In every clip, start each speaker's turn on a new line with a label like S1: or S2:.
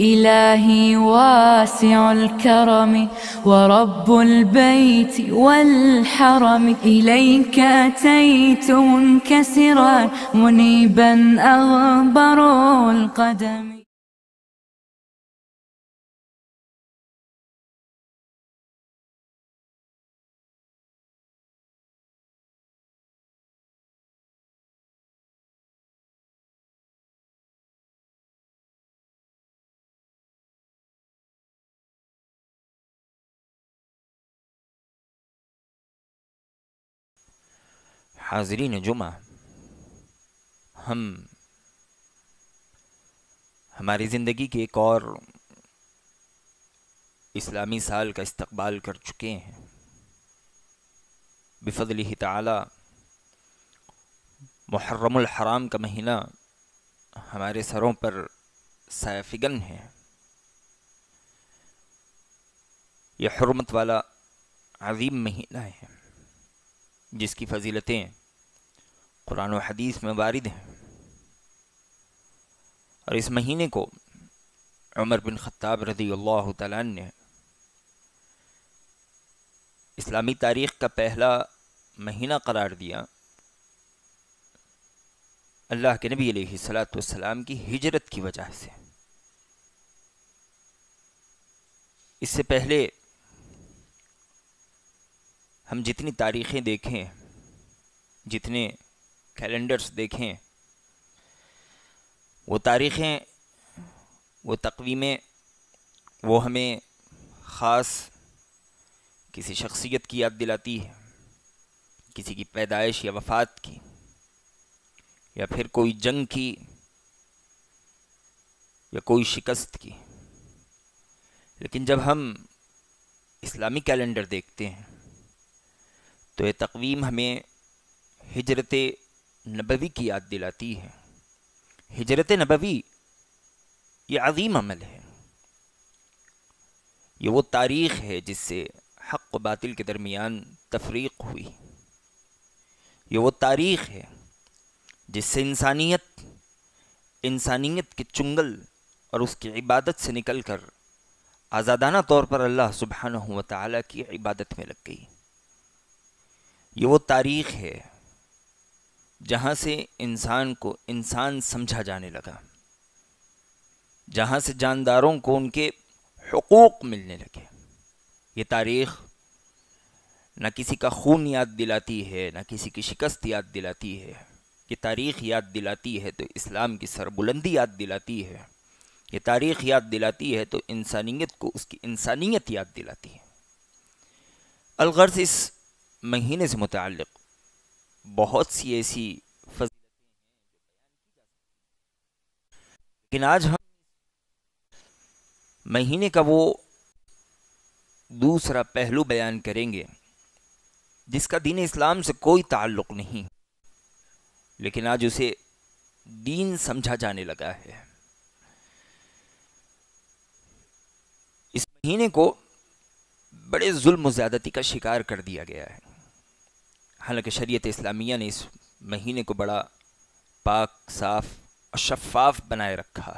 S1: إلهي واسع الكرم ورب البيت والحرم، إليك أتيت منكسرا منيبا أغبر القدم.
S2: حاضرین جمعہ، ہماری زندگی کے ایک اور اسلامی سال کا استقبال کر چکے ہیں۔ بفضلہ تعالی محرم الحرام کا مہینہ ہمارے سروں پر سایہ فگن ہے۔ یہ حرمت والا عظیم مہینہ ہے جس کی فضیلتیں قرآن و حدیث میں وارد ہیں، اور اس مہینے کو عمر بن خطاب رضی اللہ تعالیٰ عنہ نے اسلامی تاریخ کا پہلا مہینہ قرار دیا، اللہ کے نبی علیہ الصلاۃ والسلام کی ہجرت کی وجہ سے۔ اس سے پہلے ہم جتنی تاریخیں دیکھیں، جتنے کیلنڈرز دیکھیں، وہ تاریخیں، وہ تقویمیں، وہ ہمیں خاص کسی شخصیت کی یاد دلاتی ہے، کسی کی پیدائش یا وفات کی، یا پھر کوئی جنگ کی، یا کوئی شکست کی۔ لیکن جب ہم اسلامی کیلنڈر دیکھتے ہیں تو یہ تقویم ہمیں ہجرت نبوی کی یاد دلاتی ہے۔ ہجرت نبوی یہ عظیم عمل ہے، یہ وہ تاریخ ہے جس سے حق و باطل کے درمیان تفریق ہوئی، یہ وہ تاریخ ہے جس سے انسانیت کے چنگل اور اس کی عبادت سے نکل کر آزادانہ طور پر اللہ سبحانہ و تعالیٰ کی عبادت میں لگ گئی۔ یہ وہ تاریخ ہے جہاں سے انسان کو انسان سمجھا جانے لگا، جہاں سے جانداروں کو ان کے حقوق ملنے لگے۔ یہ تاریخ نہ کسی کا خون یاد دلاتی ہے، نہ کسی کی شکست یاد دلاتی ہے۔ یہ تاریخ یاد دلاتی ہے تو اسلام کی سربلندی یاد دلاتی ہے، یہ تاریخ یاد دلاتی ہے تو انسانیت کو اس کی انسانیت یاد دلاتی ہے۔ الغرض اس مہینے سے متعلق بہت سی ایسی فضیلتیں ہیں، لیکن آج ہم مہینے کا وہ دوسرا پہلو بیان کریں گے جس کا دین اسلام سے کوئی تعلق نہیں، لیکن آج اسے دین سمجھا جانے لگا ہے۔ اس مہینے کو بڑے ظلم و زیادتی کا شکار کر دیا گیا ہے، حالانکہ شریعت اسلامیہ نے اس مہینے کو بڑا پاک، صاف اور شفاف بنائے رکھا،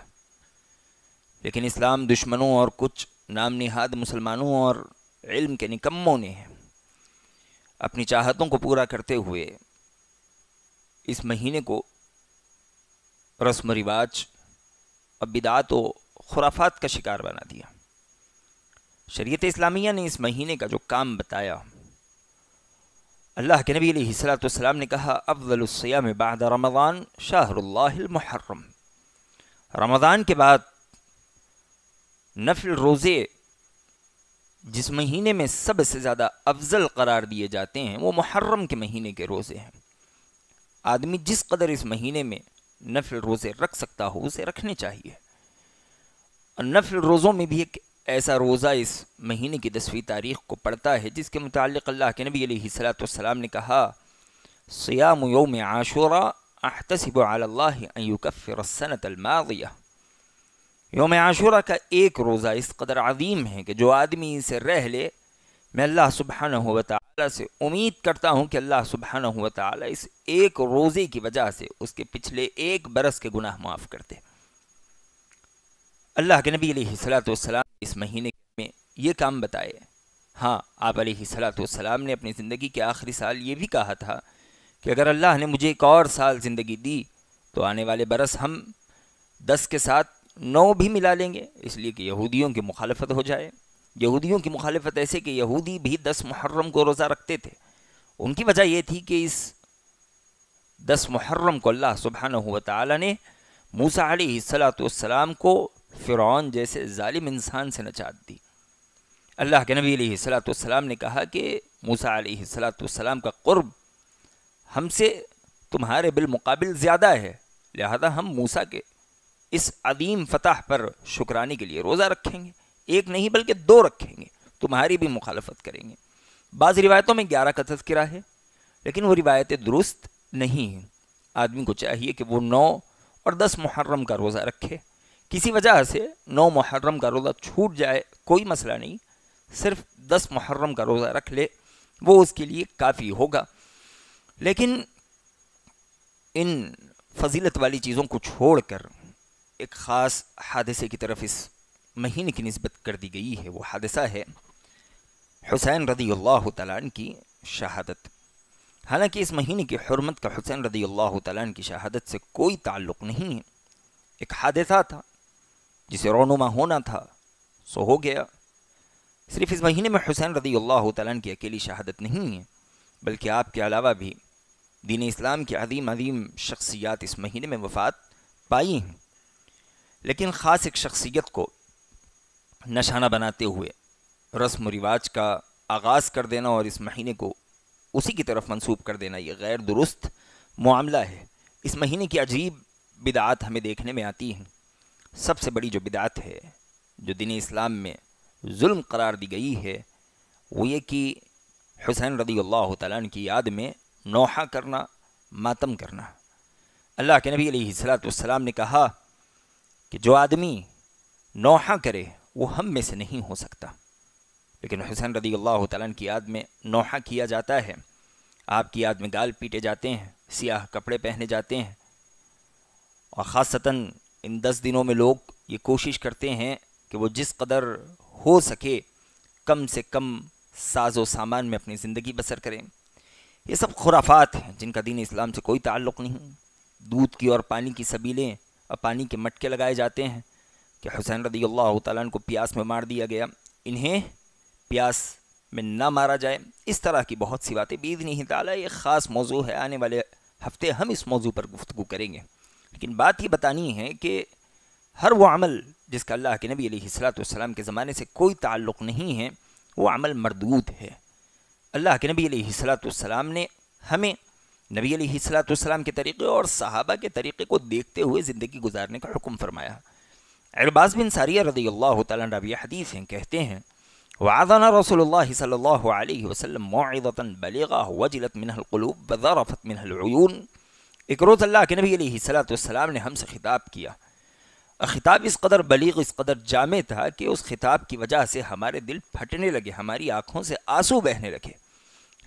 S2: لیکن اسلام دشمنوں اور کچھ نام نہاد مسلمانوں اور علم کے نکموں نے اپنی چاہتوں کو پورا کرتے ہوئے اس مہینے کو رسم و رواج اور بدعات و خرافات کا شکار بنا دیا۔ شریعت اسلامیہ نے اس مہینے کا جو کام بتایا، اللہ کے نبی علیہ الصلاۃ والسلام نے کہا افضل الصیام بعد رمضان شہر اللہ المحرم۔ رمضان کے بعد نفل روزے جس مہینے میں سب سے زیادہ افضل قرار دیے جاتے ہیں وہ محرم کے مہینے کے روزے ہیں۔ آدمی جس قدر اس مہینے میں نفل روزے رکھ سکتا ہو اسے رکھنے چاہیے، اور نفل روزوں میں بھی ایک ایسا روزہ اس مہینے کی 10ویں تاریخ کو پڑتا ہے جس کے متعلق اللہ کے نبی علیہ الصلاۃ والسلام نے کہا صیام یوم عاشوراء احتسب علی اللہ ان یکفر السنۃ الماضیہ۔ یوم عاشوراء کا ایک روزہ اس قدر عظیم ہے کہ جو آدمی اسے رہ لے، میں اللہ سبحانہ و تعالیٰ سے امید کرتا ہوں کہ اللہ سبحانہ و تعالیٰ اس ایک روزے کی وجہ سے اس کے پچھلے ایک برس کے گناہ معاف کر دے۔ اللہ کے نبی علیہ الصلوۃ والسلام اس مہینے میں یہ کام بتائے. ہاں، آپ علیہ الصلوۃ والسلام نے اپنی زندگی کے آخری سال یہ بھی کہا تھا کہ اگر اللہ نے مجھے ایک اور سال زندگی دی تو آنے والے برس ہم 10 کے ساتھ 9 بھی ملا لیں گے، اس لیے کہ یہودیوں کی مخالفت ہو جائے. یہودیوں کی مخالفت ایسے کہ یہودی بھی 10 محرم کو روزہ رکھتے تھے. ان کی وجہ یہ تھی کہ اس 10 محرم کو اللہ سبحانہ و تعالی نے موسیٰ علیہ الصلوۃ والسلام کو فرعون جیسے ظالم انسان سے نجات دی. اللہ کے نبی علیہ الصلوۃ والسلام نے کہا کہ موسیٰ علیہ الصلوۃ والسلام کا قرب ہم سے تمہارے بالمقابل زیادہ ہے، لہذا ہم موسیٰ کے اس عظیم فتح پر شکرانے کے لیے روزہ رکھیں گے. ایک نہیں بلکہ 2 رکھیں گے، تمہاری بھی مخالفت کریں گے. بعض روایتوں میں 11 کا تذکرہ ہے، لیکن وہ روایتیں درست نہیں ہیں. آدمی کو چاہیے کہ وہ 9 اور 10 محرم کا روزہ رکھے. کسی وجہ سے 9 محرم کا روزہ چھوٹ جائے کوئی مسئلہ نہیں، صرف 10 محرم کا روزہ رکھ لے، وہ اس کے لیے کافی ہوگا. لیکن ان فضیلت والی چیزوں کو چھوڑ کر ایک خاص حادثے کی طرف اس مہینے کی نسبت کر دی گئی ہے. وہ حادثہ ہے حسین رضی اللہ تعالیٰ عنہ کی شہادت. حالانکہ اس مہینے کی حرمت کا حسین رضی اللہ تعالیٰ عنہ کی شہادت سے کوئی تعلق نہیں ہے. ایک حادثہ تھا جسے رونما ہونا تھا، سو ہو گیا. صرف اس مہینے میں حسین رضی اللہ تعالیٰ عنہ کی اکیلی شہادت نہیں ہے، بلکہ آپ کے علاوہ بھی دین اسلام کی عظیم عظیم شخصیات اس مہینے میں وفات پائی ہیں. لیکن خاص ایک شخصیت کو نشانہ بناتے ہوئے رسم و رواج کا آغاز کر دینا اور اس مہینے کو اسی کی طرف منسوب کر دینا، یہ غیر درست معاملہ ہے. اس مہینے کی عجیب بدعات ہمیں دیکھنے میں آتی ہیں. سب سے بڑی جو بدعت ہے، جو دین اسلام میں ظلم قرار دی گئی ہے، وہ یہ کہ حسین رضی اللہ تعالیٰ عنہ کی یاد میں نوحہ کرنا، ماتم کرنا. اللہ کے نبی علیہ الصلوۃ والسلام نے کہا کہ جو آدمی نوحہ کرے وہ ہم میں سے نہیں ہو سکتا. لیکن حسین رضی اللہ تعالیٰ عنہ کی یاد میں نوحہ کیا جاتا ہے. آپ کی یاد میں گال پیٹے جاتے ہیں، سیاہ کپڑے پہنے جاتے ہیں، اور خاصتاً ان 10 دنوں میں لوگ یہ کوشش کرتے ہیں کہ وہ جس قدر ہو سکے کم سے کم ساز و سامان میں اپنی زندگی بسر کریں. یہ سب خرافات ہیں جن کا دین اسلام سے کوئی تعلق نہیں. دودھ کی اور پانی کی سبیلیں اور پانی کے مٹکے لگائے جاتے ہیں کہ حسین رضی اللہ تعالیٰ عنہ کو پیاس میں مار دیا گیا، انہیں پیاس میں نہ مارا جائے. اس طرح کی بہت سی باتیں باذنہ تعالیٰ ایک خاص موضوع ہے، آنے والے ہفتے ہم اس موضوع پر گفتگو کریں گے. لیکن بات یہ بتانی ہے کہ ہر وہ عمل جس کا اللہ کے نبی علیہ الصلوۃ والسلام کے زمانے سے کوئی تعلق نہیں ہے، وہ عمل مردود ہے. اللہ کے نبی علیہ الصلوۃ والسلام نے ہمیں نبی علیہ الصلوۃ والسلام کے طریقے اور صحابہ کے طریقے کو دیکھتے ہوئے زندگی گزارنے کا حکم فرمایا. عرباض بن ساریہ رضی اللہ تعالیٰ عنہ راوی حدیث ہیں، کہتے ہیں وعظنا رسول اللہ صلی اللہ علیہ وسلم موعظۃ بلیغہ وجلت منها القلوب وذرفت منها العیون. ایک روز اللہ کے نبی علیہ الصلوۃ والسلام نے ہم سے خطاب کیا. خطاب اس قدر بلیغ، اس قدر جامع تھا کہ اس خطاب کی وجہ سے ہمارے دل پھٹنے لگے، ہماری آنکھوں سے آنسو بہنے لگے.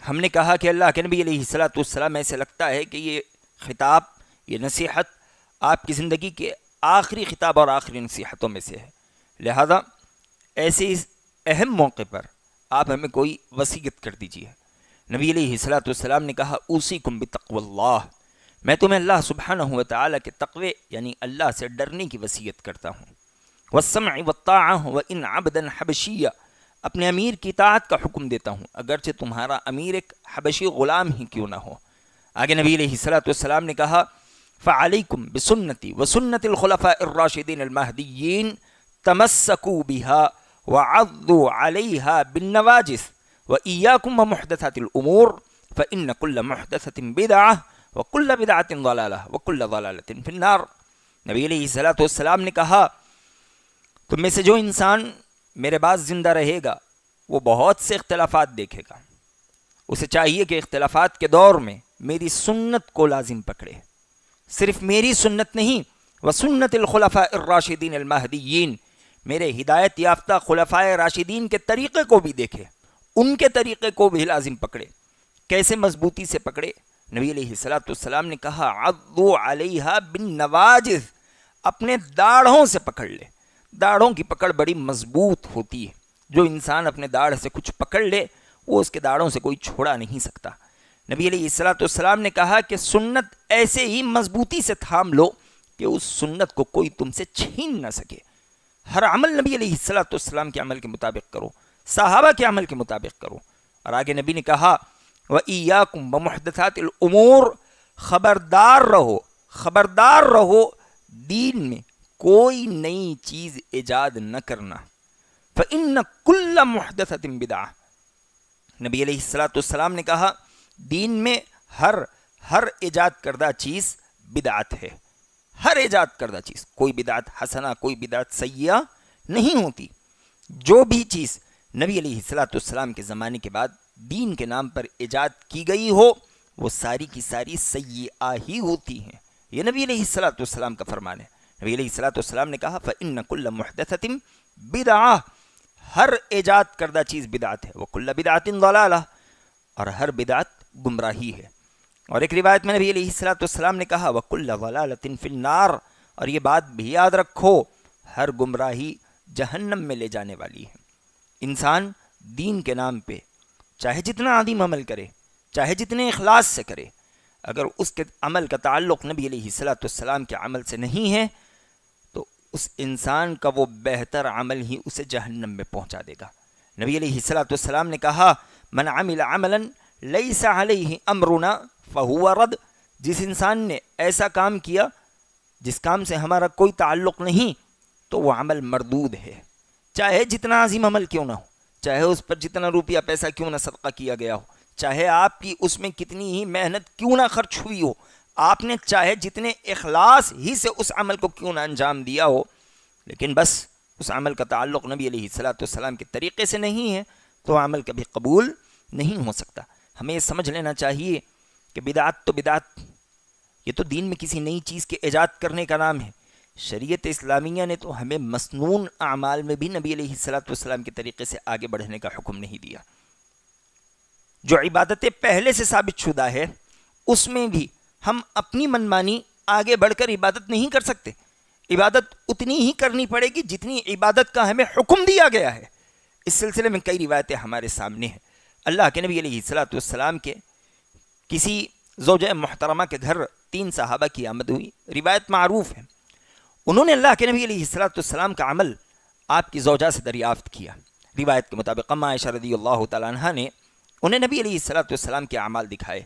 S2: ہم نے کہا کہ اللہ کے نبی علیہ الصلوۃ والسلام، ایسے لگتا ہے کہ یہ خطاب، یہ نصیحت آپ کی زندگی کے آخری خطاب اور آخری نصیحتوں میں سے ہے، لہذا ایسے اس اہم موقع پر آپ ہمیں کوئی وصیت کر دیجیے. نبی علیہ الصلوۃ والسلام نے کہا اوصیکم بتقوی اللہ، میں تمہیں اللہ سبحانہ و تعالیٰ کے تقوی یعنی اللہ سے ڈرنے کی وصیت کرتا ہوں. والسمع والطاعہ وان عبدا حبشیہ، اپنے امیر کی اطاعت کا حکم دیتا ہوں اگرچہ تمہارا امیر ایک حبشی غلام ہی کیوں نہ ہو. آگے نبی علیہ الصلوۃ والسلام نے کہا فعلیکم بسنتی وسنت الخلفاء الراشدین المہدیین تمسکوا بها وعضوا علیہا بالنواجذ وإیاکم ومحدثات الامور فإن كل محدثة بدعہ وكل بدعۃ ضلالہ وكل ضلالۃ فی النار. نبی علیہ الصلوۃ والسلام نے کہا تم میں سے جو انسان میرے بعد زندہ رہے گا وہ بہت سے اختلافات دیکھے گا. اسے چاہیے کہ اختلافات کے دور میں میری سنت کو لازم پکڑے، صرف میری سنت نہیں، وسنت الخلفاء الراشدین المہدیین، میرے ہدایت یافتہ خلفائے راشدین کے طریقے کو بھی دیکھے، ان کے طریقے کو بھی لازم پکڑے. کیسے مضبوطی سے پکڑے؟ نبی علیہ الصلوۃ والسلام نے کہا عضوا علیہا بالنواجذ، اپنے داڑھوں سے پکڑ لے. داڑھوں کی پکڑ بڑی مضبوط ہوتی ہے، جو انسان اپنے داڑھ سے کچھ پکڑ لے وہ اس کے داڑھوں سے کوئی چھوڑا نہیں سکتا۔ نبی علیہ الصلوۃ والسلام نے کہا کہ سنت ایسے ہی مضبوطی سے تھام لو کہ اس سنت کو کوئی تم سے چھین نہ سکے۔ ہر عمل نبی علیہ الصلوۃ والسلام کے عمل کے مطابق کرو، صحابہ کے عمل کے مطابق کرو۔ اور آگے نبی نے کہا وَإِيَّاكُمْ وَمُحْدَثَاتِ الْأُمُورِ، خبردار رہو دین میں کوئی نئی چیز ایجاد نہ کرنا۔ فَإِنَّ كُلَّ مُحْدَثَةٍ بِدْعَةٍ، نبی علیہ الصلوۃ والسلام نے کہا دین میں ہر ایجاد کردہ چیز بدعت ہے۔ ہر ایجاد کردہ چیز، کوئی بدعت حسنہ کوئی بدعت سیئہ نہیں ہوتی۔ جو بھی چیز نبی علیہ الصلوۃ والسلام کے زمانے کے بعد دین کے نام پر ایجاد کی گئی ہو وہ ساری کی ساری سیئہ ہی ہوتی ہیں۔ یہ نبی علیہ الصلوۃ والسلام کا فرمان ہے۔ نبی علیہ الصلوۃ والسلام نے کہا فَإِنَّ كُلَّ مُحْدَثَةٍ بِدْعَةٍ، ہر ایجاد کردہ چیز بدعت ہے، وَكُلَّ بِدْعَةٍ ضَلَالَةٍ، اور ہر بدعت گمراہی ہے۔ اور ایک روایت میں نبی علیہ الصلوۃ والسلام نے کہا وَكُلَّ ضَلَالَةٍ فِي النَّارِ، اور یہ بات بھی یاد رکھو ہر گمراہی جہنم میں لے جانے والی ہے۔ انسان دین کے نام پہ چاہے جتنا عظیم عمل کرے، چاہے جتنے اخلاص سے کرے، اگر اس کے عمل کا تعلق نبی علیہ الصلوۃ والسلام کے عمل سے نہیں ہے تو اس انسان کا وہ بہتر عمل ہی اسے جہنم میں پہنچا دے گا۔ نبی علیہ الصلوۃ والسلام نے کہا من عمل عملا لیس علیہ امرنا فہو رد، جس انسان نے ایسا کام کیا جس کام سے ہمارا کوئی تعلق نہیں تو وہ عمل مردود ہے، چاہے جتنا عظیم عمل کیوں نہ ہو، چاہے اس پر جتنا روپیہ پیسہ کیوں نہ صدقہ کیا گیا ہو، چاہے آپ کی اس میں کتنی ہی محنت کیوں نہ خرچ ہوئی ہو، آپ نے چاہے جتنے اخلاص ہی سے اس عمل کو کیوں نہ انجام دیا ہو، لیکن بس اس عمل کا تعلق نبی علیہ الصلوۃ والسلام کے طریقے سے نہیں ہے تو عمل کبھی قبول نہیں ہو سکتا۔ ہمیں یہ سمجھ لینا چاہیے کہ بدعت تو بدعت، یہ تو دین میں کسی نئی چیز کے ایجاد کرنے کا نام ہے۔ شریعت اسلامیہ نے تو ہمیں مسنون اعمال میں بھی نبی علیہ الصلوۃ والسلام کے طریقے سے آگے بڑھنے کا حکم نہیں دیا۔ جو عبادتیں پہلے سے ثابت شدہ ہے اس میں بھی ہم اپنی منمانی آگے بڑھ کر عبادت نہیں کر سکتے۔ عبادت اتنی ہی کرنی پڑے گی جتنی عبادت کا ہمیں حکم دیا گیا ہے۔ اس سلسلے میں کئی روایتیں ہمارے سامنے ہیں۔ اللہ کے نبی علیہ الصلوۃ والسلام کے کسی زوجہ محترمہ کے گھر 3 صحابہ کی آمد ہوئی، روایت معروف ہے۔ انہوں نے اللہ کے نبی علیہ الصلوۃ والسلام کا عمل آپ کی زوجہ سے دریافت کیا۔ روایت کے مطابق اما عائشہ رضی اللہ تعالیٰ عنہ نے انہیں نبی علیہ الصلوۃ والسلام کے اعمال دکھائے۔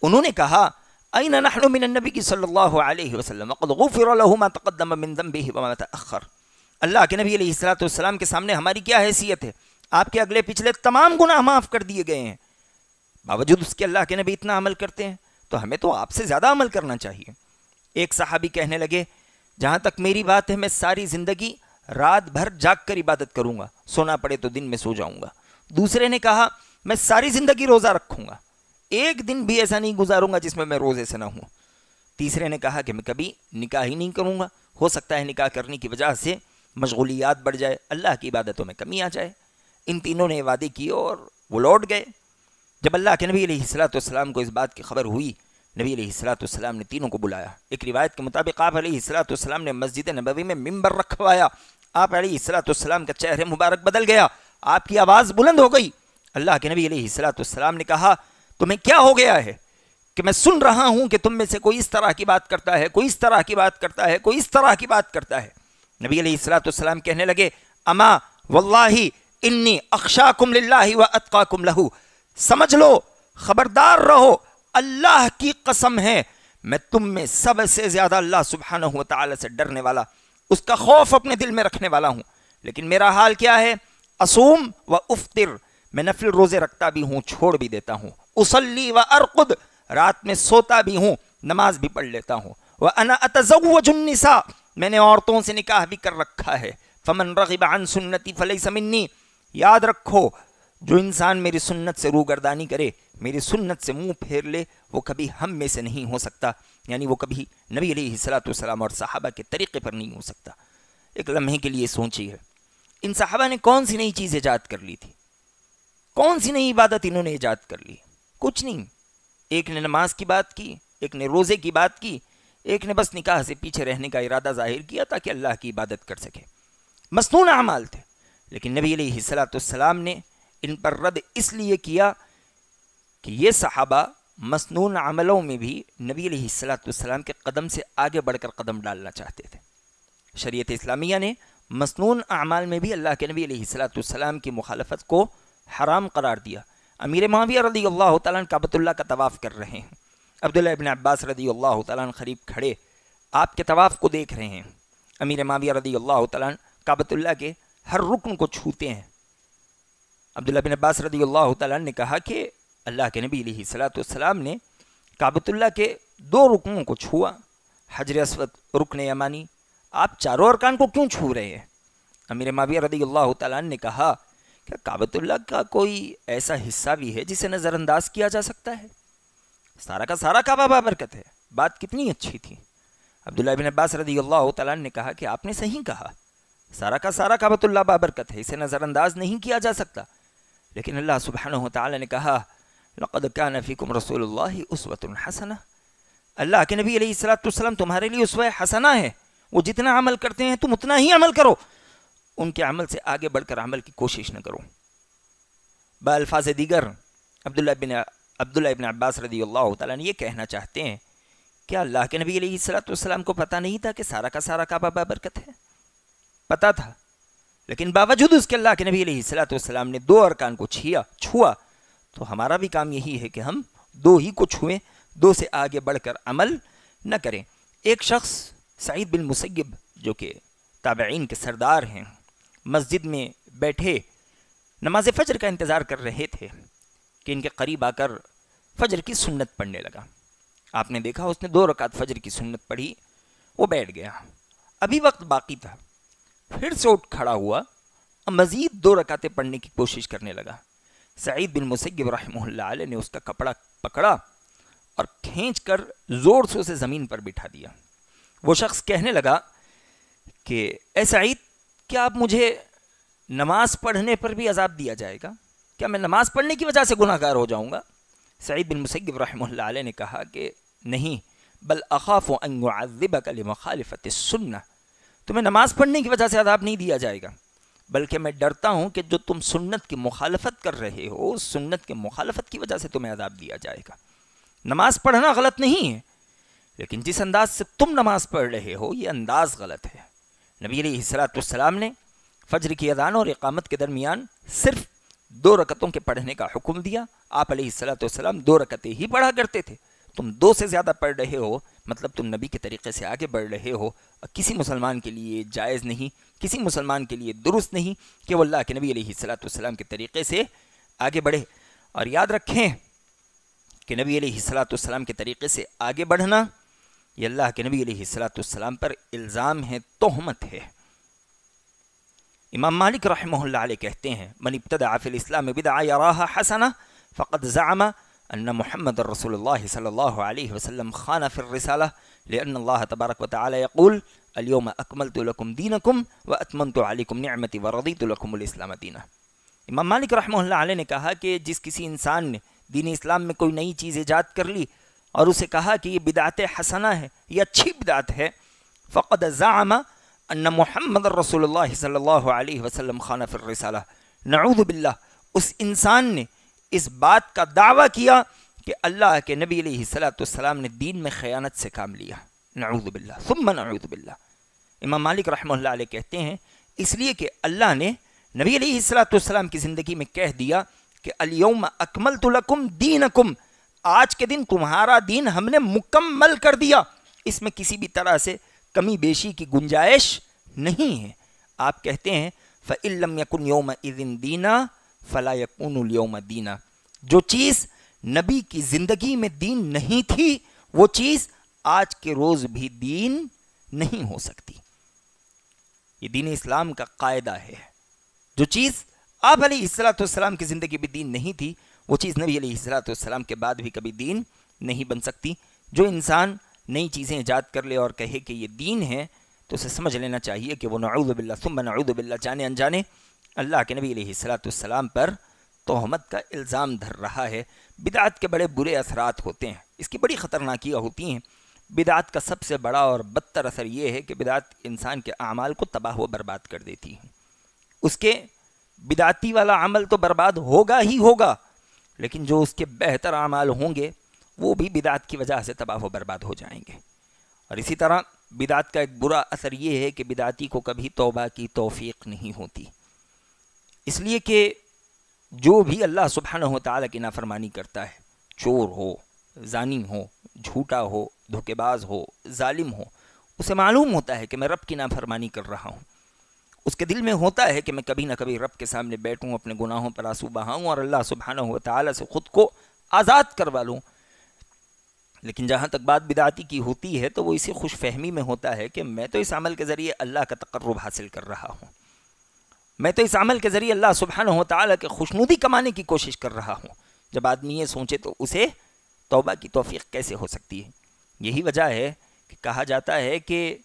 S2: انہوں نے کہا این نحن من النبی صلی اللہ علیہ وسلم وقد غفر له ما تقدم من ذنبه وما تأخر، اللہ کے نبی علیہ الصلوۃ والسلام کے سامنے ہماری کیا حیثیت ہے؟ آپ کے اگلے پچھلے تمام گناہ معاف کر دیے گئے ہیں۔ باوجود اس کے اللہ کے نبی اتنا عمل کرتے ہیں تو ہمیں تو آپ سے زیادہ عمل کرنا چاہیے۔ ایک صحابی کہنے لگے جہاں تک میری بات ہے میں ساری زندگی رات بھر جاگ کر عبادت کروں گا، سونا پڑے تو دن میں سو جاؤں گا۔ دوسرے نے کہا میں ساری زندگی روزہ رکھوں گا، ایک دن بھی ایسا نہیں گزاروں گا جس میں روزے سے نہ ہوں۔ تیسرے نے کہا کہ میں کبھی نکاح ہی نہیں کروں گا، ہو سکتا ہے نکاح کرنے کی وجہ سے مشغولیات بڑھ جائے، اللہ کی عبادتوں میں کمی آ جائے۔ ان تینوں نے وعدے کیے اور وہ لوٹ گئے۔ جب اللہ کے نبی علیہ الصلوۃ والسلام کو اس بات کی خبر ہوئی، نبی علیہ الصلوۃ والسلام نے تینوں کو بلایا۔ ایک روایت کے مطابق آپ علیہ الصلوۃ والسلام نے مسجد نبوی میں ممبر رکھوایا۔ آپ علیہ الصلوۃ والسلام کا چہرہ مبارک بدل گیا، آپ کی آواز بلند ہو گئی۔ اللہ کے نبی علیہ الصلوۃ والسلام نے کہا تمہیں کیا ہو گیا ہے کہ میں سن رہا ہوں کہ تم میں سے کوئی اس طرح کی بات کرتا ہے، کوئی اس طرح کی بات کرتا ہے، کوئی اس طرح کی بات کرتا ہے۔ نبی علیہ الصلوۃ والسلام کہنے لگے اما واللہ انی اخشاکم للہ واتقاکم لہ، سمجھ لو، خبردار رہو، اللہ کی قسم ہے میں تم میں سب سے زیادہ اللہ سبحانہ و تعالی سے ڈرنے والا، اس کا خوف اپنے دل میں رکھنے والا ہوں۔ لیکن میرا حال کیا ہے؟ اصوم و افطر، میں نفل روزے رکھتا بھی ہوں، چھوڑ بھی دیتا ہوں۔ اصلی و ارقد، رات میں سوتا بھی ہوں، نماز بھی پڑھ لیتا ہوں۔ وانا اتزوج النساء، میں نے عورتوں سے نکاح بھی کر رکھا ہے۔ فمن رغب عن سنتی فلیس منی، یاد رکھو جو انسان میری سنت سے روگردانی کرے، میری سنت سے منہ پھیر لے، وہ کبھی ہم میں سے نہیں ہو سکتا، یعنی وہ کبھی نبی علیہ الصلوۃ والسلام اور صحابہ کے طریقے پر نہیں ہو سکتا۔ ایک لمحے کے لیے سوچیے، ان صحابہ نے کون سی نئی چیز ایجاد کر لی تھی؟ کون سی نئی عبادت انہوں نے ایجاد کر لی؟ کچھ نہیں۔ ایک نے نماز کی بات کی، ایک نے روزے کی بات کی، ایک نے بس نکاح سے پیچھے رہنے کا ارادہ ظاہر کیا تاکہ اللہ کی عبادت کر سکے۔ مصنون اعمال تھے، لیکن نبی علیہ الصلوۃ والسلام نے ان پر رد اس لیے کیا کہ یہ صحابہ مصنون عملوں میں بھی نبی علیہ الصلوۃ والسلام کے قدم سے آگے بڑھ کر قدم ڈالنا چاہتے تھے۔ شریعت اسلامیہ نے مصنون اعمال میں بھی اللہ کے نبی علیہ الصلوۃ والسلام کی مخالفت کو حرام قرار دیا۔ امیر معاویہ رضی اللہ تعالیٰ عنہ کعبۃ اللہ کا طواف کر رہے ہیں، عبداللہ ابن عباس رضی اللہ تعالیٰ عنہ قریب کھڑے آپ کے طواف کو دیکھ رہے ہیں۔ امیر معاویہ رضی اللہ تعالیٰ عنہ کعبۃ اللہ کے ہر رکن کو چھوتے ہیں۔ عبداللہ بن عباس رضی اللہ تعالیٰ عنہ نے کہا کہ اللہ کے نبی علیہ الصلوۃ والسلام نے کعبۃ اللہ کے 2 رکنوں کو چھوا، حجر اسود، رکن یمانی، آپ چاروں ارکان کو کیوں چھو رہے ہیں؟ امیر معاویہ رضی اللہ تعالیٰ عنہ نے کہا کہ کعبۃ اللہ کا کوئی ایسا حصہ بھی ہے جسے نظر انداز کیا جا سکتا ہے؟ سارا کا سارا کعبہ بابرکت ہے۔ بات کتنی اچھی تھی۔ عبداللہ بن عباس رضی اللہ تعالیٰ عنہ نے کہا کہ آپ نے صحیح کہا، سارا کا سارا کعبۃ اللہ بابرکت ہے، اسے نظر انداز نہیں کیا جا سکتا، لیکن اللہ سبحانہ وتعالی نے کہا لقد کان فیکم رسول اللہ اسوۃ حسنہ، اللہ کے نبی علیہ الصلوۃ والسلام تمہارے لیے اسوہ حسنہ ہے، وہ جتنا عمل کرتے ہیں تم اتنا ہی عمل کرو، ان کے عمل سے آگے بڑھ کر عمل کی کوشش نہ کرو۔ بالفاظ دیگر عبداللہ ابن عباس رضی اللہ تعالیٰ نے یہ کہنا چاہتے ہیں کہ اللہ کے نبی علیہ الصلوۃ والسلام کو پتہ نہیں تھا کہ سارا کا سارا کعبہ بابرکت ہے؟ پتہ تھا، لیکن باوجود اس کے اللہ کے نبی علیہ الصلوۃ والسلام نے 2 ارکان کو چھوا، تو ہمارا بھی کام یہی ہے کہ ہم 2 ہی کو چھوئیں، 2 سے آگے بڑھ کر عمل نہ کریں۔ ایک شخص سعید بن مسیب جو کہ تابعین کے سردار ہیں، مسجد میں بیٹھے نماز فجر کا انتظار کر رہے تھے کہ ان کے قریب آ کر فجر کی سنت پڑھنے لگا۔ آپ نے دیکھا اس نے 2 رکعت فجر کی سنت پڑھی، وہ بیٹھ گیا، ابھی وقت باقی تھا، پھر سے اٹھ کھڑا ہوا، مزید 2 رکعتیں پڑھنے کی کوشش کرنے لگا۔ سعید بن مسیب رحمہ اللہ علیہ نے اس کا کپڑا پکڑا اور کھینچ کر زور سے اسے زمین پر بٹھا دیا۔ وہ شخص کہنے لگا کہ اے سعید، کیا آپ مجھے نماز پڑھنے پر بھی عذاب دیا جائے گا؟ کیا میں نماز پڑھنے کی وجہ سے گناہ گار ہو جاؤں گا؟ سعید بن مسیب رحمہ اللہ علیہ نے کہا کہ نہیں، بل اخاف ان يعذبك لمخالفت السنہ، تمہیں نماز پڑھنے کی وجہ سے عذاب نہیں دیا جائے گا، بلکہ میں ڈرتا ہوں کہ جو تم سنت کی مخالفت کر رہے ہو، اس سنت کی مخالفت کی وجہ سے تمہیں عذاب دیا جائے گا۔ نماز پڑھنا غلط نہیں ہے، لیکن جس انداز سے تم نماز پڑھ رہے ہو یہ انداز غلط ہے۔ نبی علیہ الصلوۃ والسلام نے فجر کی اذان اور اقامت کے درمیان صرف 2 رکعتوں کے پڑھنے کا حکم دیا۔ آپ علیہ الصلوۃ والسلام 2 رکعتیں ہی پڑھا کرتے تھے، تم 2 سے زیادہ پڑھ رہے ہو، مطلب تم نبی کے طریقے سے آگے بڑھ رہے ہو۔ کسی مسلمان کے لیے جائز نہیں، کسی مسلمان کے لیے درست نہیں کہ وہ اللہ کے نبی علیہ الصلوۃ والسلام کے طریقے سے آگے بڑھے۔ اور یاد رکھیں کہ نبی علیہ الصلوۃ والسلام کے طریقے سے آگے بڑھنا یہ اللہ کے نبی علیہ الصلوۃ والسلام پر الزام ہے، تہمت ہے۔ امام مالک رحمہ اللہ علیہ کہتے ہیں من ابتدع فی الاسلام بدعہ یراہا حسنہ فقد زعم ان محمد رسول اللہ صلی اللہ علیہ وسلم خان فی الرسالہ لأن اللہ تبارک وتعالی یقول اليوم اکملت لکم دینکم واتممت علیکم نعمتی ورضیت لکم الاسلام دینا۔ امام مالک رحمہ اللہ علیہ نے کہا کہ جس کسی انسان نے دین اسلام میں کوئی نئی چیز ایجاد کر لی اور اسے کہا کہ یہ بدعت حسنہ ہے، یہ اچھی بدعت ہے، فقد زعم ان محمد رسول اللہ صلی اللہ علیہ وسلم خان فی الرسالہ، نعوذ باللہ، اس انسان نے اس بات کا دعویٰ کیا کہ اللہ کے نبی علیہ الصلوۃ والسلام نے دین میں خیانت سے کام لیا، نعوذ باللہ ثم نعوذ باللہ۔ امام مالک رحمہ اللہ علیہ کہتے ہیں اس لیے کہ اللہ نے نبی علیہ الصلوۃ والسلام کی زندگی میں کہہ دیا کہ الیوم اکملت لکم دینکم، آج کے دن تمہارا دین ہم نے مکمل کر دیا، اس میں کسی بھی طرح سے کمی بیشی کی گنجائش نہیں ہے۔ آپ کہتے ہیں فَإِن لَمْ يَكُنْ يَوْمَئِذٍ دِينًا فَلَا يَكُونُ الْيَوْمَ دِينًا، جو چیز نبی کی زندگی میں دین نہیں تھی وہ چیز آج کے روز بھی دین نہیں ہو سکتی۔ یہ دین اسلام کا قاعدہ ہے، جو چیز آپ علیہ الصلوۃ والسلام کی زندگی میں دین نہیں تھی وہ چیز نبی علیہ الصلوۃ والسلام کے بعد بھی کبھی دین نہیں بن سکتی۔ جو انسان نئی چیزیں ایجاد کر لے اور کہے کہ یہ دین ہے تو اسے سمجھ لینا چاہیے کہ وہ نعوذ باللہ ثم نعوذ باللہ جانے انجانے اللہ کے نبی علیہ الصلوۃ والسلام پر تہمت کا الزام دھر رہا ہے۔ بدعت کے بڑے برے اثرات ہوتے ہیں، اس کی بڑی خطرناکیاں ہوتی ہیں۔ بدعت کا سب سے بڑا اور بدتر اثر یہ ہے کہ بدعت انسان کے اعمال کو تباہ و برباد کر دیتی ہے. اس کے بدعتی والا عمل تو برباد ہوگا ہی ہوگا، لیکن جو اس کے بہتر اعمال ہوں گے وہ بھی بدعت کی وجہ سے تباہ و برباد ہو جائیں گے. اور اسی طرح بدعت کا ایک برا اثر یہ ہے کہ بدعتی کو کبھی توبہ کی توفیق نہیں ہوتی، اس لیے کہ جو بھی اللہ سبحانہ و تعالیٰ کی نافرمانی کرتا ہے، چور ہو، زانی ہو، جھوٹا ہو، دھوکے باز ہو، ظالم ہو، اسے معلوم ہوتا ہے کہ میں رب کی نافرمانی کر رہا ہوں. اس کے دل میں ہوتا ہے کہ میں کبھی نہ کبھی رب کے سامنے بیٹھوں، اپنے گناہوں پر آنسو بہاؤں اور اللہ سبحانہ و تعالیٰ سے خود کو آزاد کروا لوں. لیکن جہاں تک بات بدعتی کی ہوتی ہے تو وہ اسی خوش فہمی میں ہوتا ہے کہ میں تو اس عمل کے ذریعے اللہ کا تقرب حاصل کر رہا ہوں، میں تو اس عمل کے ذریعے اللہ سبحانہ و تعالیٰ کے خوشنودی کمانے کی کوشش کر رہا ہوں. جب آدمی یہ سوچے تو اسے توبہ کی توفیق کیسے ہو سکتی ہے؟ یہی وجہ ہے کہ کہا جاتا ہے کہ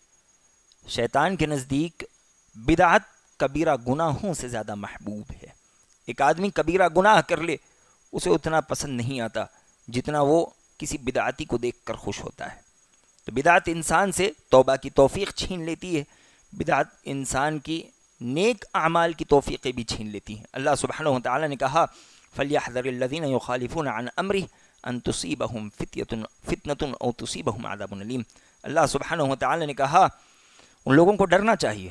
S2: شیطان کے نزدیک بدعت کبیرہ گناہوں سے زیادہ محبوب ہے. ایک آدمی کبیرہ گناہ کر لے اسے اتنا پسند نہیں آتا جتنا وہ کسی بدعتی کو دیکھ کر خوش ہوتا ہے. تو بدعت انسان سے توبہ کی توفیق چھین لیتی ہے، بدعت انسان کی نیک اعمال کی توفیقیں بھی چھین لیتی ہیں. اللہ سبحانہ و تعالیٰ نے کہا فَلْيَحْذَرِ الَّذِينَ يُخَالِفُونَ عَنْ أَمْرِهِ أَن تُصِيبَهُمْ فِتْنَةٌ أَوْ تُصِيبَهُمْ عَذَابٌ أَلِيمٌ. اللہ سبحانہ و تعالیٰ نے کہا ان لوگوں کو ڈرنا چاہیے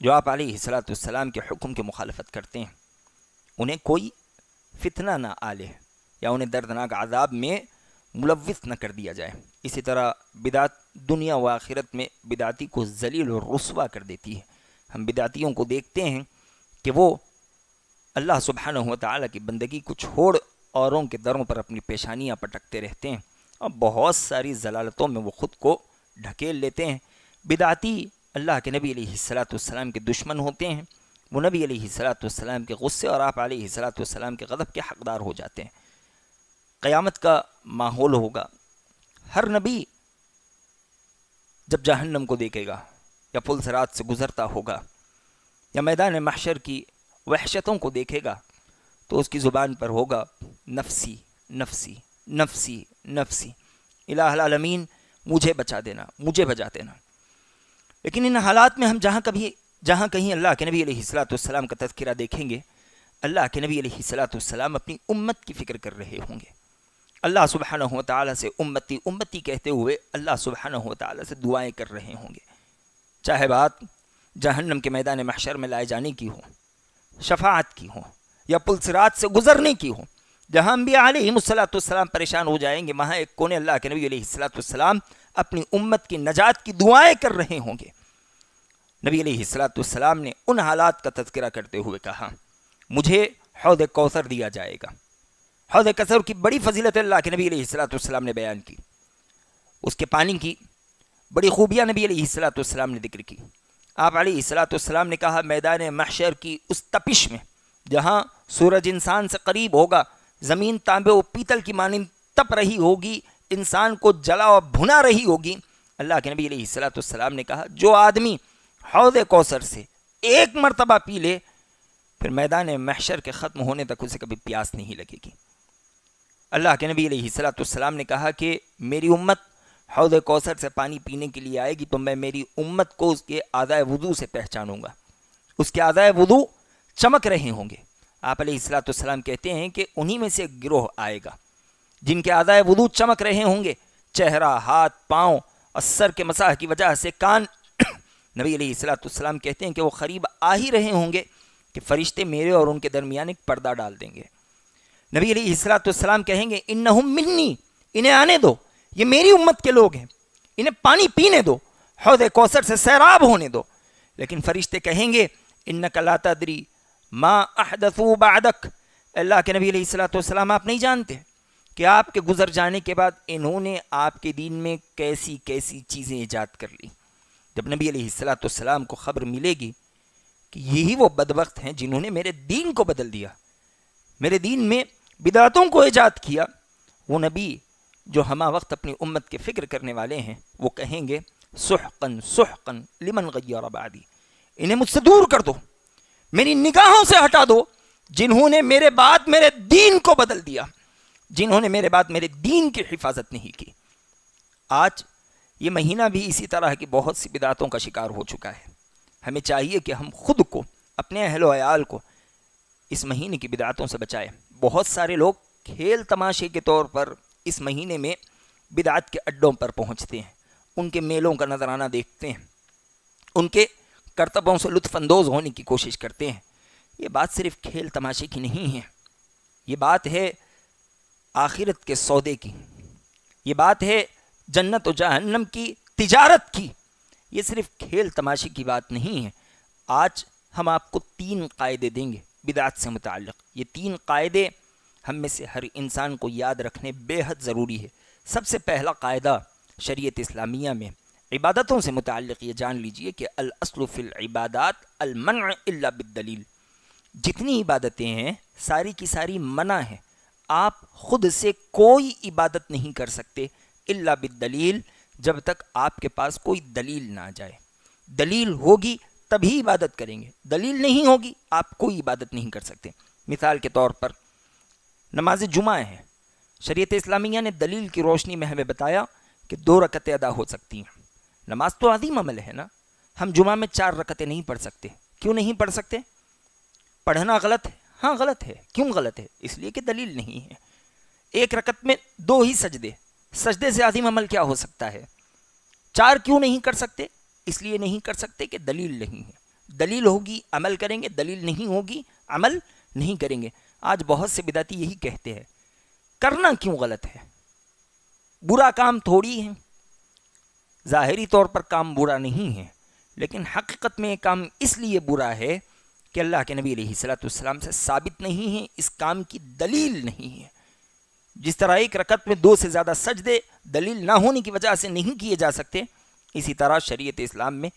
S2: جو آپ علیہ الصلاۃ والسلام کے حکم کی مخالفت کرتے ہیں، انہیں کوئی فتنہ نہ آلے یا انہیں دردناک عذاب میں ملوث نہ کر دیا جائے. اسی طرح بدعت دنیا و آخرت میں بدعتی کو ذلیل و رسوا کر دیتی ہے. ہم بدعتیوں کو دیکھتے ہیں کہ وہ اللہ سبحانہ و تعالیٰ کی بندگی کو چھوڑ اوروں کے دروں پر اپنی پیشانیاں پٹکتے رہتے ہیں اور بہت ساری ضلالتوں میں وہ خود کو ڈھکیل لیتے ہیں. بدعتی اللہ کے نبی علیہ الصلاۃ والسلام کے دشمن ہوتے ہیں، وہ نبی علیہ الصلاۃ والسلام کے غصے اور آپ علیہ الصلاۃ والسلام کے غضب کے حقدار ہو جاتے ہیں. قیامت کا ماحول ہوگا، ہر نبی جب جہنم کو دیکھے گا یا پل صراط سے گزرتا ہوگا یا میدان محشر کی وحشتوں کو دیکھے گا تو اس کی زبان پر ہوگا نفسی نفسی نفسی نفسی، الہ العالمین مجھے بچا دینا، مجھے بچا دینا. لیکن ان حالات میں ہم جہاں کہیں اللہ کے نبی علیہ الصلاۃ والسلام کا تذکرہ دیکھیں گے، اللہ کے نبی علیہ الصلاۃ والسلام اپنی امت کی فکر کر رہے ہوں گے. اللہ سبحانہ و تعالیٰ سے امتی امتی کہتے ہوئے اللہ سبحانہ و تعالیٰ سے دعائیں کر رہے ہوں گے. چاہے بات جہنم کے میدان محشر میں لائے جانے کی ہو، شفاعت کی ہو یا پل صراط سے گزرنے کی ہو، جہاں انبیاء علیہ الصلاۃ والسلام پریشان ہو جائیں گے وہاں ایک کونے اللہ کے نبی علیہ الصلاۃ والسلام اپنی امت کی نجات کی دعائیں کر رہے ہوں گے. نبی علیہ الصلاۃ والسلام نے ان حالات کا تذکرہ کرتے ہوئے کہا مجھے حوض کوثر دیا جائے گا. حوض کوثر کی بڑی فضیلت اللہ کے نبی علیہ الصلاۃ والسلام نے بیان کی، اس کے پانی کی بڑی خوبیاں نبی علیہ الصلاۃ والسلام نے ذکر کی. آپ علیہ الصلاۃ والسلام نے کہا میدان محشر کی اس تپش میں جہاں سورج انسان سے قریب ہوگا، زمین تانبے و پیتل کی مانند تپ رہی ہوگی، انسان کو جلا و بھنا رہی ہوگی، اللہ کے نبی علیہ الصلاۃ والسلام نے کہا جو آدمی حوض کوثر سے ایک مرتبہ پی لے پھر میدان محشر کے ختم ہونے تک اسے کبھی پیاس نہیں لگے گی. اللہ کے نبی علیہ الصلاۃ والسلام نے کہا کہ میری امت حوض کوثر سے پانی پینے کے لیے آئے گی تو میں میری امت کو اس کے اعضائے وضو سے پہچانوں گا، اس کے اعضائے وضو چمک رہے ہوں گے. آپ علیہ الصلاۃ والسلام کہتے ہیں کہ انہی میں سے ایک گروہ آئے گا جن کے اعضائے وضو چمک رہے ہوں گے، چہرہ، ہاتھ، پاؤں اور سر کے مسح کی وجہ سے کان نبی علیہ الصلاۃ والسلام کہتے ہیں کہ وہ قریب آ ہی رہے ہوں گے کہ فرشتے میرے اور ان کے درمیان ایک پردہ ڈال دیں گے. نبی علیہ الصلاۃ والسلام کہیں گے انہم منی، انہیں آنے دو، یہ میری امت کے لوگ ہیں، انہیں پانی پینے دو، حوض کوثر سے سیراب ہونے دو. لیکن فرشتے کہیں گے انک لا تدری ما احدثوا بعدک، اللہ کے نبی علیہ الصلاۃ والسلام آپ نہیں جانتے کہ آپ کے گزر جانے کے بعد انہوں نے آپ کے دین میں کیسی کیسی چیزیں ایجاد کر لی. جب نبی علیہ الصلاۃ والسلام کو خبر ملے گی کہ یہی وہ بدبخت ہیں جنہوں نے میرے دین کو بدل دیا، میرے دین میں بدعتوں کو ایجاد کیا، وہ نبی جو ہمہ وقت اپنی امت کے فکر کرنے والے ہیں وہ کہیں گے سحقن سحقن لمن غیر بعدی، انہیں مجھ سے دور کر دو، میری نگاہوں سے ہٹا دو جنہوں نے میرے بعد میرے دین کو بدل دیا، جنہوں نے میرے بعد میرے دین کی حفاظت نہیں کی. آج یہ مہینہ بھی اسی طرح کی بہت سی بدعتوں کا شکار ہو چکا ہے۔ ہمیں چاہیے کہ ہم خود کو، اپنے اہل و عیال کو اس مہینے کی بدعتوں سے بچائیں۔ بہت سارے لوگ کھیل تماشے کے طور پر اس مہینے میں بدعت کے اڈوں پر پہنچتے ہیں، ان کے میلوں کا نذرانہ دیکھتے ہیں، ان کے کرتبوں سے لطف اندوز ہونے کی کوشش کرتے ہیں۔ یہ بات صرف کھیل تماشے کی نہیں ہے، یہ بات ہے آخرت کے سودے کی، یہ بات ہے جنت و جہنم کی تجارت کی۔ یہ صرف کھیل تماشے کی بات نہیں ہے۔ آج ہم آپ کو 3 قاعدے دیں گے بدعت سے متعلق۔ یہ 3 قاعدے ہم میں سے ہر انسان کو یاد رکھنے بے حد ضروری ہے۔ سب سے پہلا قاعدہ شریعت اسلامیہ میں عبادتوں سے متعلق یہ جان لیجئے کہ الاصل فی العبادات المنع الا بالدلیل۔ جتنی عبادتیں ہیں ساری کی ساری منع ہیں، آپ خود سے کوئی عبادت نہیں کر سکتے الا بالدلیل، جب تک آپ کے پاس کوئی دلیل نہ آ جائے۔ دلیل ہوگی تبھی عبادت کریں گے، دلیل نہیں ہوگی آپ کوئی عبادت نہیں کر سکتے۔ مثال کے طور پر نماز جمعہ ہے، شریعت اسلامیہ نے دلیل کی روشنی میں ہمیں بتایا کہ 2 رکعتیں ادا ہو سکتی ہیں۔ نماز تو عظیم عمل ہے نا، ہم جمعہ میں 4 رکعتیں نہیں پڑھ سکتے۔ کیوں نہیں پڑھ سکتے؟ پڑھنا غلط ہے؟ ہاں غلط ہے۔ کیوں غلط ہے؟ اس لیے کہ دلیل نہیں ہے۔ 1 رکعت میں 2 ہی سجدے، سجدے سے عظیم عمل کیا ہو سکتا ہے؟ 4 کیوں نہیں کر سکتے؟ اس لیے نہیں کر سکتے کہ دلیل نہیں ہے۔ دلیل ہوگی عمل کریں گے، دلیل نہیں ہوگی عمل نہیں کریں گے۔ آج بہت سے بدعتی یہی کہتے ہیں، کرنا کیوں غلط ہے؟ برا کام تھوڑی ہے، ظاہری طور پر کام برا نہیں ہے، لیکن حقیقت میں یہ کام اس لیے برا ہے کہ اللہ کے نبی علیہ الصلوۃ والسلام سے ثابت نہیں ہے، اس کام کی دلیل نہیں ہے۔ جس طرح 1 رکعت میں 2 سے زیادہ سجدے دلیل نہ ہونے کی وجہ سے نہیں کیے جا سکتے، اسی طرح شریعت اسلام میں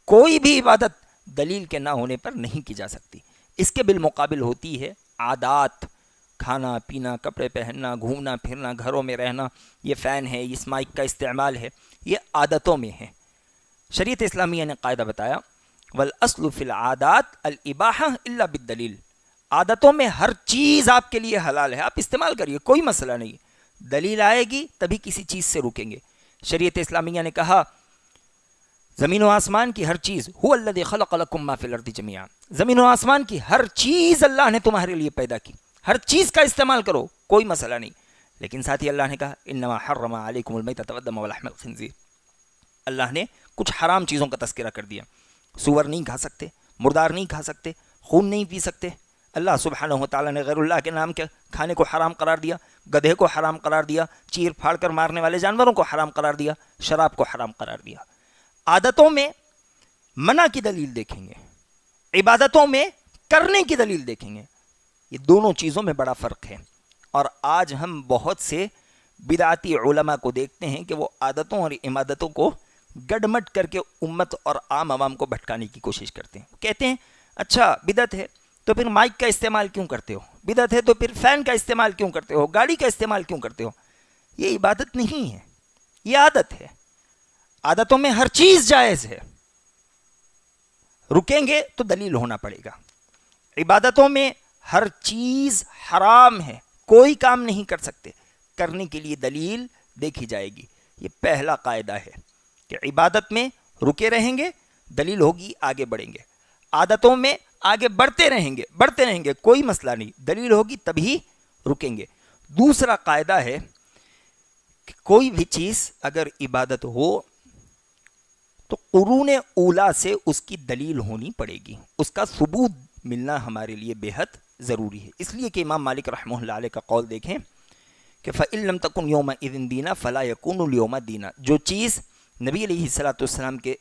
S2: کوئی بھی عبادت دلیل کے نہ ہونے پر نہیں کی جا سکتی۔ اس کے بالمقابل ہوتی ہے عادات، کھانا پینا، کپڑے پہننا، گھومنا پھرنا، گھروں میں رہنا، یہ فین ہے، اس مائک کا استعمال ہے، یہ عادتوں میں ہے۔ شریعت اسلامیہ نے قاعدہ بتایا والاصل فی العادات الاباحہ الا بالدلیل۔ عادتوں میں ہر چیز آپ کے لیے حلال ہے، آپ استعمال کریے، کوئی مسئلہ نہیں، دلیل آئے گی تبھی کسی چیز سے رکیں گے۔ شریعت اسلامیہ نے کہا زمین و آسمان کی ہر چیز هو الذی خلق لکم ما فی الارض جميعا، زمین و آسمان کی ہر چیز اللہ نے تمہارے لیے پیدا کی، ہر چیز کا استعمال کرو، کوئی مسئلہ نہیں۔ لیکن ساتھ ہی اللہ نے کہا انما حرم علیکم المیتۃ والدم ولحم الخنزیر، اللہ نے کچھ حرام چیزوں کا تذکرہ کر دیا۔ سور نہیں کھا سکتے، مردار نہیں کھا سکتے، خون نہیں پی سکتے۔ اللہ سبحانہ و تعالیٰ نے غیر اللہ کے نام کے کھانے کو حرام قرار دیا، گدھے کو حرام قرار دیا، چیر پھاڑ کر مارنے والے جانوروں کو حرام قرار دیا، شراب کو حرام قرار دیا۔ عادتوں میں منع کی دلیل دیکھیں گے، عبادتوں میں کرنے کی دلیل دیکھیں گے، یہ دونوں چیزوں میں بڑا فرق ہے۔ اور آج ہم بہت سے بدعتی علماء کو دیکھتے ہیں کہ وہ عادتوں اور عبادتوں کو گڈمٹ کر کے امت اور عام عوام کو بھٹکانے کی کوشش کرتے ہیں۔ کہتے ہیں اچھا بدعت ہے تو پھر مائک کا استعمال کیوں کرتے ہو؟ بدعت ہے تو پھر فین کا استعمال کیوں کرتے ہو؟ گاڑی کا استعمال کیوں کرتے ہو؟ یہ عبادت نہیں ہے، یہ عادت ہے۔ عادتوں میں ہر چیز جائز ہے، رکیں گے تو دلیل ہونا پڑے گا۔ عبادتوں میں ہر چیز حرام ہے، کوئی کام نہیں کر سکتے، کرنے کے لیے دلیل دیکھی جائے گی۔ یہ پہلا قاعدہ ہے کہ عبادت میں رکے رہیں گے، دلیل ہوگی آگے بڑھیں گے۔ عادتوں میں آگے بڑھتے رہیں گے، کوئی مسئلہ نہیں، دلیل ہوگی تبھی رکیں گے۔ دوسرا قاعدہ ہے کہ کوئی بھی چیز اگر عبادت ہو تو قرون اولا سے اس کی دلیل ہونی پڑے گی، اس کا ثبوت ملنا ہمارے لیے بے حد ضروری ہے۔ اس لیے کہ امام مالک رحمہ اللہ علیہ کا قول دیکھیں کہ فَإِن لَمْ تَكُنْ يَوْمَئِذٍ دِينًا فَلَا يَكُونُ الْيَوْمَ دِينًا، جو چیز نبی علیہ الصلوۃ والسلام کے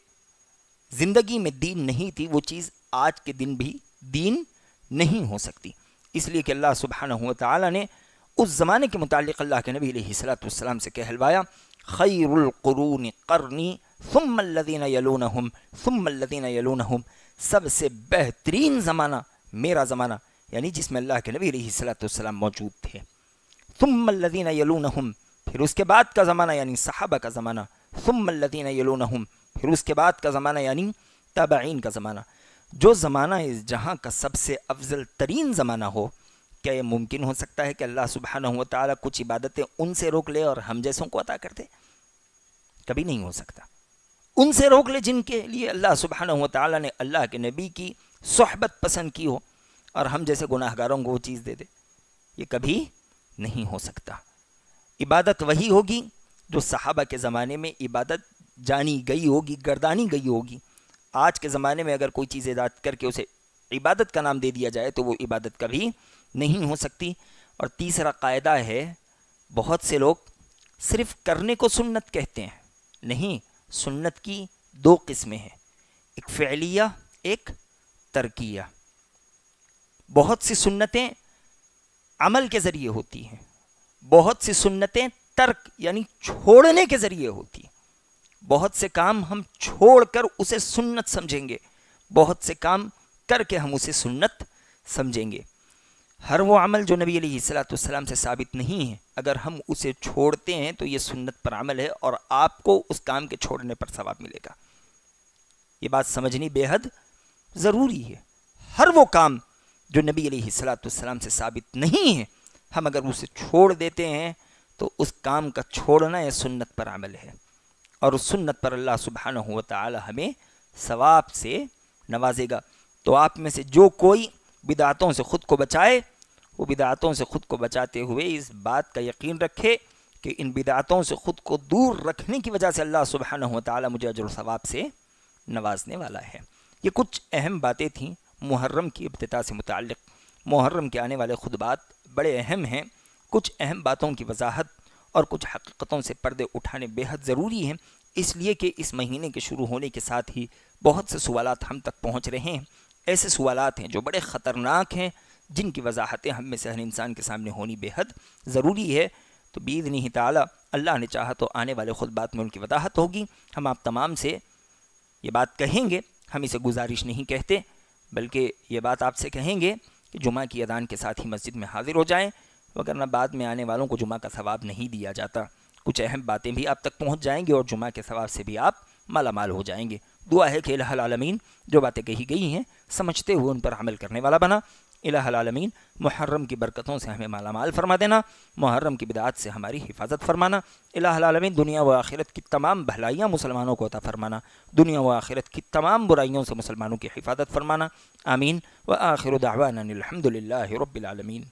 S2: زندگی میں دین نہیں تھی وہ چیز آج کے دن بھی دین نہیں ہو سکتی۔ اس لیے کہ اللہ سبحانہ و تعالی نے اس زمانے کے متعلق اللہ کے نبی علیہ الصلوۃ والسلام سے کہلوایا خیر القرون قرنی ثم الذین یلونہم ثم الذین یلونہم، سب سے بہترین زمانہ میرا زمانہ، یعنی جس میں اللہ کے نبی علیہ الصلوۃ والسلام موجود تھے۔ ثم الذین یلونہم، پھر اس کے بعد کا زمانہ یعنی صحابہ کا زمانہ۔ ثم الذین یلونہم، پھر اس کے بعد کا زمانہ یعنی تابعین کا زمانہ۔ جو زمانہ اس جہاں کا سب سے افضل ترین زمانہ ہو، کیا یہ ممکن ہو سکتا ہے کہ اللہ سبحانہ و تعالیٰ کچھ عبادتیں ان سے روک لے اور ہم جیسوں کو عطا کر دے؟ کبھی نہیں ہو سکتا. ان سے روک لے جن کے لیے اللہ سبحانہ و تعالیٰ نے اللہ کے نبی کی صحبت پسند کی ہو اور ہم جیسے گناہ گاروں کو وہ چیز دے دے. یہ کبھی نہیں ہو سکتا. عبادت وہی ہوگی جو صحابہ کے زمانے میں عبادت جانی گئی ہوگی, گردانی گئی ہوگی. آج کے زمانے میں اگر کوئی چیز ایجاد کر کے اسے عبادت کا نام دے دیا جائے تو وہ عبادت کبھی نہیں ہو سکتی. اور تیسرا قاعدہ ہے, بہت سے لوگ صرف کرنے کو سنت کہتے ہیں. نہیں, سنت کی دو قسمیں ہیں, ایک فعلیہ ایک ترکیہ. بہت سی سنتیں عمل کے ذریعے ہوتی ہیں, بہت سی سنتیں ترک یعنی چھوڑنے کے ذریعے ہوتی ہیں. بہت سے کام ہم چھوڑ کر اسے سنت سمجھیں گے, بہت سے کام کر کے ہم اسے سنت سمجھیں گے. ہر وہ عمل جو نبی علیہ الصلوۃ والسلام سے ثابت نہیں ہے, اگر ہم اسے چھوڑتے ہیں تو یہ سنت پر عمل ہے اور آپ کو اس کام کے چھوڑنے پر ثواب ملے گا. یہ بات سمجھنی بے حد ضروری ہے. ہر وہ کام جو نبی علیہ الصلوۃ والسلام سے ثابت نہیں ہے, ہم اگر اسے چھوڑ دیتے ہیں تو اس کام کا چھوڑنا یہ سنت پر عمل ہے, اور اس سنت پر اللہ سبحانہ و تعالی ہمیں ثواب سے نوازے گا. تو آپ میں سے جو کوئی بدعتوں سے خود کو بچائے, وہ بدعتوں سے خود کو بچاتے ہوئے اس بات کا یقین رکھے کہ ان بدعتوں سے خود کو دور رکھنے کی وجہ سے اللہ سبحانہ و تعالی مجھے اجر و ثواب سے نوازنے والا ہے. یہ کچھ اہم باتیں تھیں محرم کی ابتدا سے متعلق. محرم کے آنے والے خطبات بڑے اہم ہیں. کچھ اہم باتوں کی وضاحت اور کچھ حقیقتوں سے پردے اٹھانے بے حد ضروری ہیں, اس لیے کہ اس مہینے کے شروع ہونے کے ساتھ ہی بہت سے سوالات ہم تک پہنچ رہے ہیں. ایسے سوالات ہیں جو بڑے خطرناک ہیں, جن کی وضاحتیں ہم میں سے ہر انسان کے سامنے ہونی بے حد ضروری ہے. تو باذنہ تعالی اللہ نے چاہا تو آنے والے خطبات میں ان کی وضاحت ہوگی. ہم آپ تمام سے یہ بات کہیں گے, ہم اسے گزارش نہیں کہتے بلکہ یہ بات آپ سے کہیں گے کہ جمعہ کی اذان کے ساتھ ہی مسجد میں حاضر ہو جائیں, وگرنہ بعد میں آنے والوں کو جمعہ کا ثواب نہیں دیا جاتا. کچھ اہم باتیں بھی آپ تک پہنچ جائیں گی اور جمعہ کے ثواب سے بھی آپ مالا مال ہو جائیں گے. دعا ہے کہ الہ العالمین جو باتیں کہی گئی ہیں سمجھتے ہوئے ان پر عمل کرنے والا بنا. الہ العالمین محرم کی برکتوں سے ہمیں مالا مال فرما دینا, محرم کی بدعات سے ہماری حفاظت فرمانا. الہ العالمین دنیا و آخرت کی تمام بھلائیاں مسلمانوں کو عطا فرمانا, دنیا و آخرت کی تمام برائیوں سے مسلمانوں کی حفاظت فرمانا. آمین. وآخر دعوانا الحمد للہ رب العالمین.